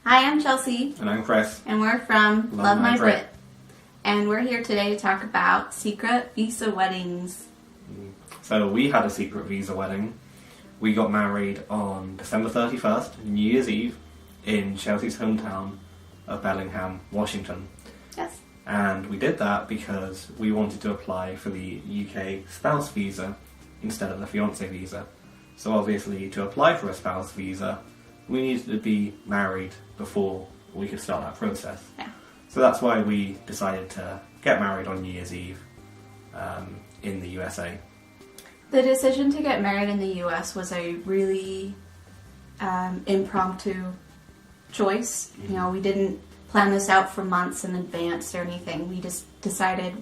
Hi, I'm Chelsea. And I'm Chris. And we're from Love My Brit. And we're here today to talk about secret visa weddings. So we had a secret visa wedding. We got married on December 31st, New Year's Eve, in Chelsea's hometown of Bellingham, Washington. Yes. And we did that because we wanted to apply for the UK spouse visa instead of the fiancé visa. So obviously, to apply for a spouse visa, we needed to be married before we could start that process. Yeah. So that's why we decided to get married on New Year's Eve in the USA. The decision to get married in the US was a really impromptu choice. You know, we didn't plan this out for months in advance or anything. We just decided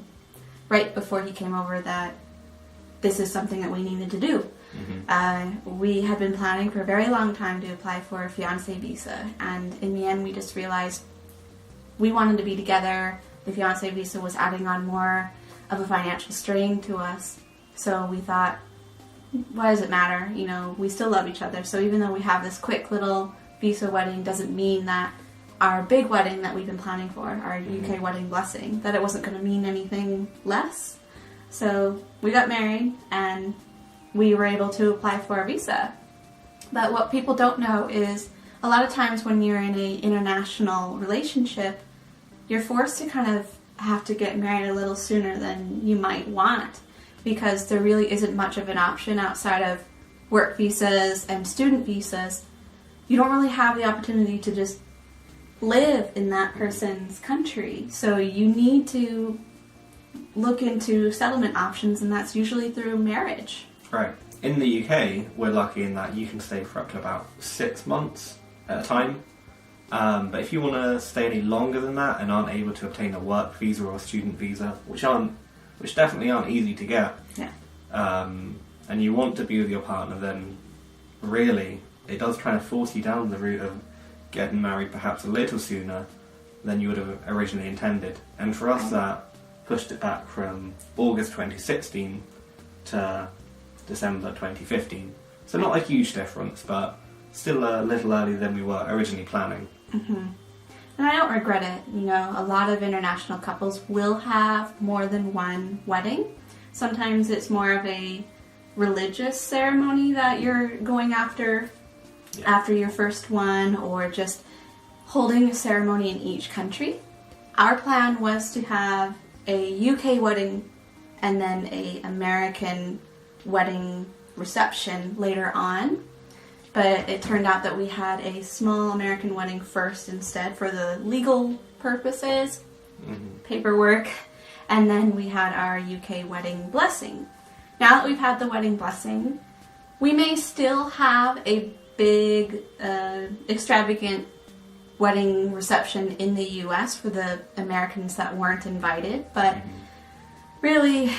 right before he came over that this is something that we needed to do. We had been planning for a very long time to apply for a fiancé visa, and in the end we just realized we wanted to be together. The fiancé visa was adding on more of a financial strain to us, so we thought, why does it matter? You know, we still love each other, so even though we have this quick little visa wedding doesn't mean that our big wedding that we've been planning for, our UK wedding blessing, that it wasn't going to mean anything less. So we got married and we were able to apply for a visa. But what people don't know is a lot of times when you're in an international relationship, you're forced to kind of have to get married a little sooner than you might want, because there really isn't much of an option outside of work visas and student visas. You don't really have the opportunity to just live in that person's country. So you need to look into settlement options, and that's usually through marriage. Right. In the UK, we're lucky in that you can stay for up to about 6 months at a time. But if you want to stay any longer than that and aren't able to obtain a work visa or a student visa, which definitely aren't easy to get, and you want to be with your partner, then really it does kind of force you down the route of getting married perhaps a little sooner than you would have originally intended. And for us, that pushed it back from August 2016 to December 2015. So not a huge difference, but still a little earlier than we were originally planning. And I don't regret it. You know, a lot of international couples will have more than one wedding. Sometimes it's more of a religious ceremony that you're going after your first one, or just holding a ceremony in each country. Our plan was to have a UK wedding and then a American wedding reception later on, but it turned out that we had a small American wedding first instead for the legal purposes, paperwork, and then we had our UK wedding blessing. Now that we've had the wedding blessing, we may still have a big extravagant wedding reception in the US for the Americans that weren't invited, but really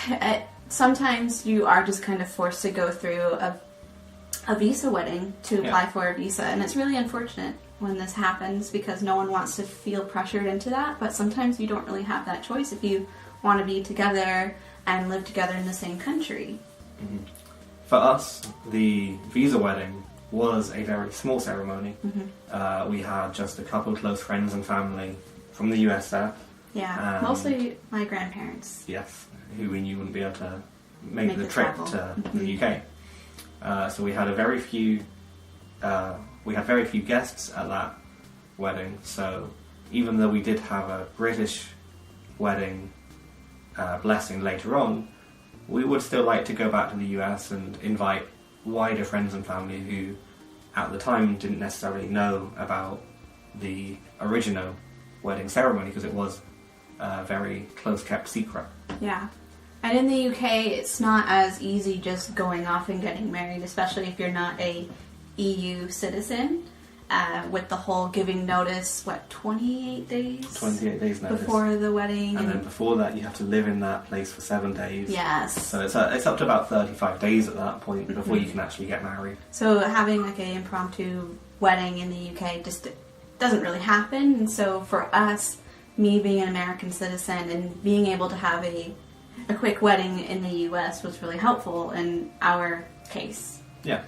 sometimes you are just kind of forced to go through a visa wedding to apply for a visa, and it's really unfortunate when this happens because no one wants to feel pressured into that, but sometimes you don't really have that choice if you want to be together and live together in the same country. For us, the visa wedding was a very small ceremony. We had just a couple of close friends and family from the US there. Yeah, mostly my grandparents. Yes, who we knew wouldn't be able to make the trip to the UK. So we had very few guests at that wedding. So even though we did have a British wedding blessing later on, we would still like to go back to the US and invite wider friends and family who at the time didn't necessarily know about the original wedding ceremony, because it was a very close kept secret. Yeah. And in the UK, it's not as easy just going off and getting married, especially if you're not a EU citizen, with the whole giving notice, 28 days? 28 days notice. Before the wedding. And then before that, you have to live in that place for 7 days. Yes. So it's up to about 35 days at that point before you can actually get married. So having like an impromptu wedding in the UK just doesn't really happen. And so for us, me being an American citizen and being able to have a quick wedding in the US was really helpful in our case. Yeah.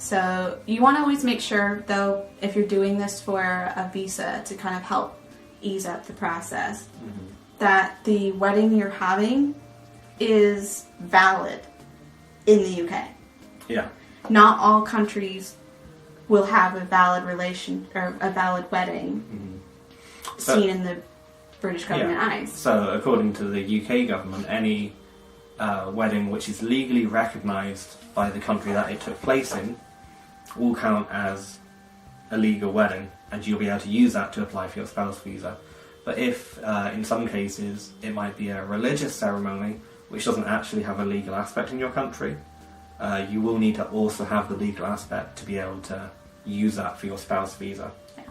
So you want to always make sure, though, if you're doing this for a visa to kind of help ease up the process, that the wedding you're having is valid in the UK. Yeah. Not all countries will have a valid wedding seen in the British government eyes. So according to the UK government, any wedding which is legally recognised by the country that it took place in will count as a legal wedding, and you'll be able to use that to apply for your spouse visa. But if in some cases it might be a religious ceremony which doesn't actually have a legal aspect in your country, you will need to also have the legal aspect to be able to use that for your spouse visa. Yeah.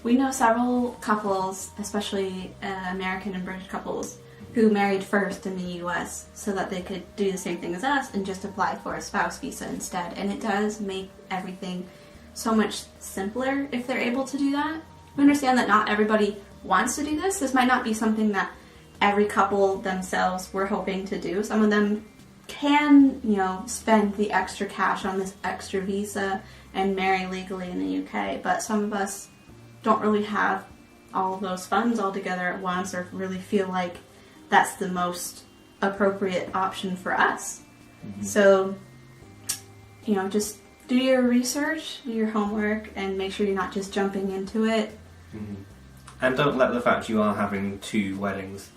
We know several couples, especially American and British couples, who married first in the US so that they could do the same thing as us and just apply for a spouse visa instead. And it does make everything so much simpler if they're able to do that. We understand that not everybody wants to do this. This might not be something that every couple themselves were hoping to do. Some of them can, spend the extra cash on this extra visa and marry legally in the UK, but some of us don't really have all of those funds all together at once or really feel like that's the most appropriate option for us. So, just do your research, do your homework, and make sure you're not just jumping into it. And don't let the fact you are having two weddings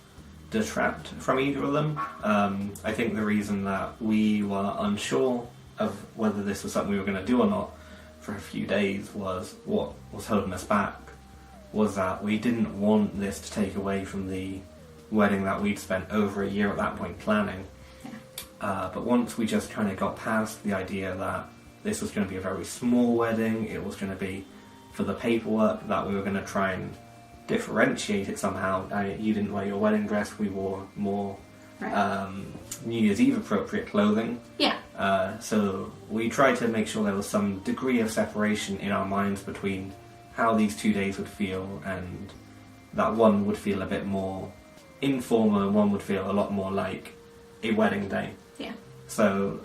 detract from either of them. I think the reason that we were unsure of whether this was something we were going to do or not for a few days was what was holding us back was that we didn't want this to take away from the wedding that we'd spent over a year at that point planning. But once we just kind of got past the idea that this was going to be a very small wedding, it was going to be for the paperwork, that we were going to try and differentiate it somehow. You didn't wear your wedding dress, we wore more New Year's Eve appropriate clothing. Yeah. So we tried to make sure there was some degree of separation in our minds between how these 2 days would feel, and that one would feel a bit more informal and one would feel a lot more like a wedding day. Yeah. So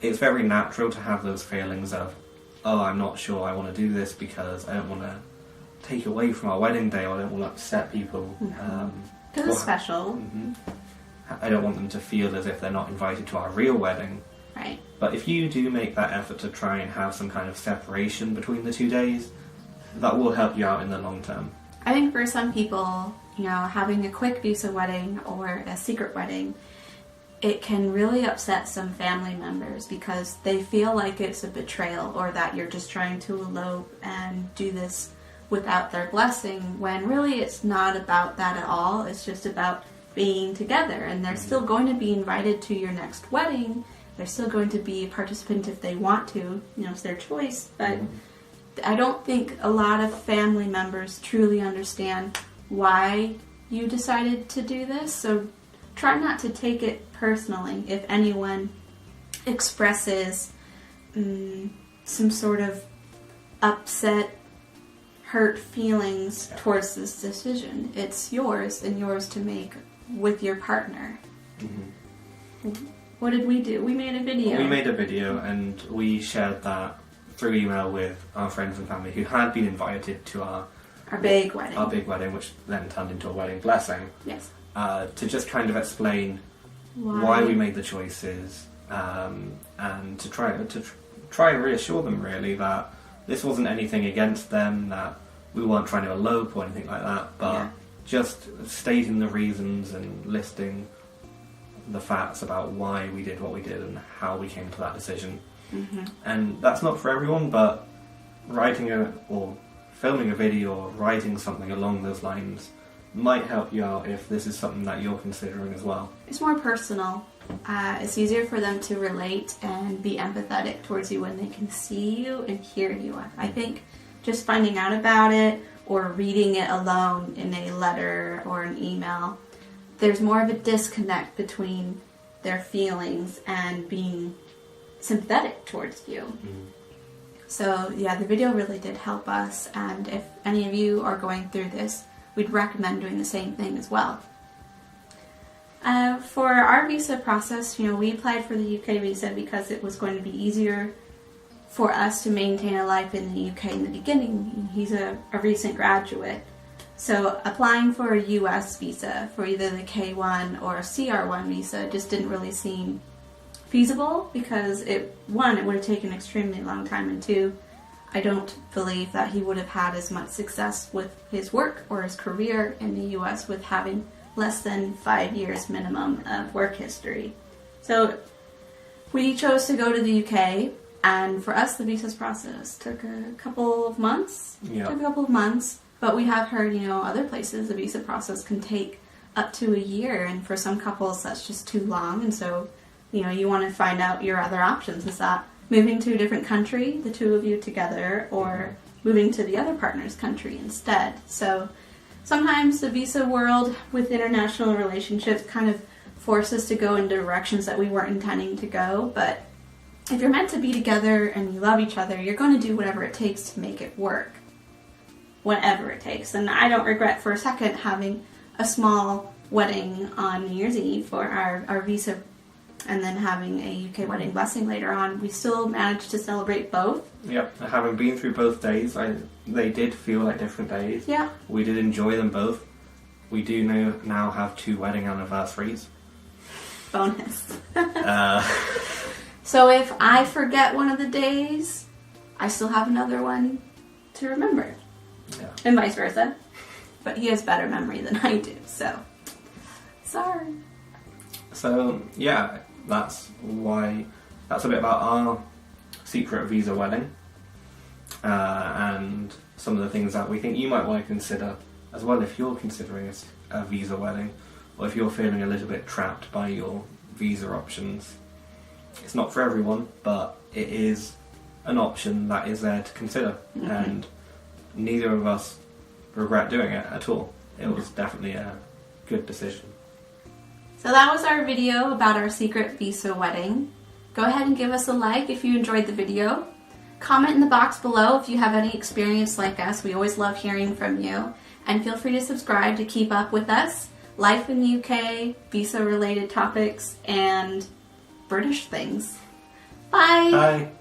it's very natural to have those feelings of, oh, I'm not sure I want to do this because I don't want to take away from our wedding day, or I don't want to upset people. Because it's special. I don't want them to feel as if they're not invited to our real wedding. Right. But if you do make that effort to try and have some kind of separation between the 2 days, that will help you out in the long term. I think for some people, having a quick visa wedding or a secret wedding, it can really upset some family members because they feel like it's a betrayal, or that you're just trying to elope and do this without their blessing, when really it's not about that at all. It's just about being together, and they're still going to be invited to your next wedding. They're still going to be a participant if they want to. It's their choice, but I don't think a lot of family members truly understand why you decided to do this, so try not to take it personally if anyone expresses some sort of upset, hurt feelings towards this decision. It's yours, and yours to make with your partner. What did we do? We made a video. We made a video, and we shared that through email with our friends and family who had been invited to our big wedding. Our big wedding, which then turned into a wedding blessing. Yes. To just kind of explain why we made the choices, and to try and reassure them really that this wasn't anything against them, that we weren't trying to elope or anything like that, but just stating the reasons and listing the facts about why we did what we did and how we came to that decision. And that's not for everyone, but filming a video or writing something along those lines might help you out if this is something that you're considering as well. It's more personal. It's easier for them to relate and be empathetic towards you when they can see you and hear you. I think just finding out about it or reading it alone in a letter or an email, there's more of a disconnect between their feelings and being sympathetic towards you. So yeah, the video really did help us, and if any of you are going through this, we'd recommend doing the same thing as well. For our visa process, we applied for the UK visa because it was going to be easier for us to maintain a life in the UK in the beginning. He's a recent graduate. So applying for a US visa for either the K1 or a CR1 visa just didn't really seem feasible because one, it would have taken an extremely long time, and two, I don't believe that he would have had as much success with his work or his career in the US with having less than 5 years minimum of work history. So we chose to go to the UK, and for us the visa process took a couple of months. Yeah. Took a couple of months, but we have heard, other places the visa process can take up to a year, and for some couples that's just too long, and so you want to find out your other options. Is that moving to a different country, the two of you together, or moving to the other partner's country instead? So sometimes the visa world with international relationships kind of force us to go in directions that we weren't intending to go, but if you're meant to be together and you love each other, you're going to do whatever it takes to make it work. Whatever it takes. And I don't regret for a second having a small wedding on New Year's Eve for our visa, and then having a UK wedding blessing later on. We still managed to celebrate both. Yep, having been through both days, they did feel like different days. Yeah. We did enjoy them both. We do now have 2 wedding anniversaries. Bonus. So if I forget one of the days, I still have another one to remember. Yeah. And vice versa. But he has better memory than I do, so sorry. So yeah, that's a bit about our secret visa wedding, and some of the things that we think you might want to consider as well if you're considering a visa wedding, or if you're feeling a little bit trapped by your visa options. It's not for everyone, but it is an option that is there to consider, and neither of us regret doing it at all. It was definitely a good decision. So that was our video about our secret visa wedding. Go ahead and give us a like if you enjoyed the video. Comment in the box below if you have any experience like us. We always love hearing from you. And feel free to subscribe to keep up with us. Life in the UK, visa related topics, and British things. Bye! Bye!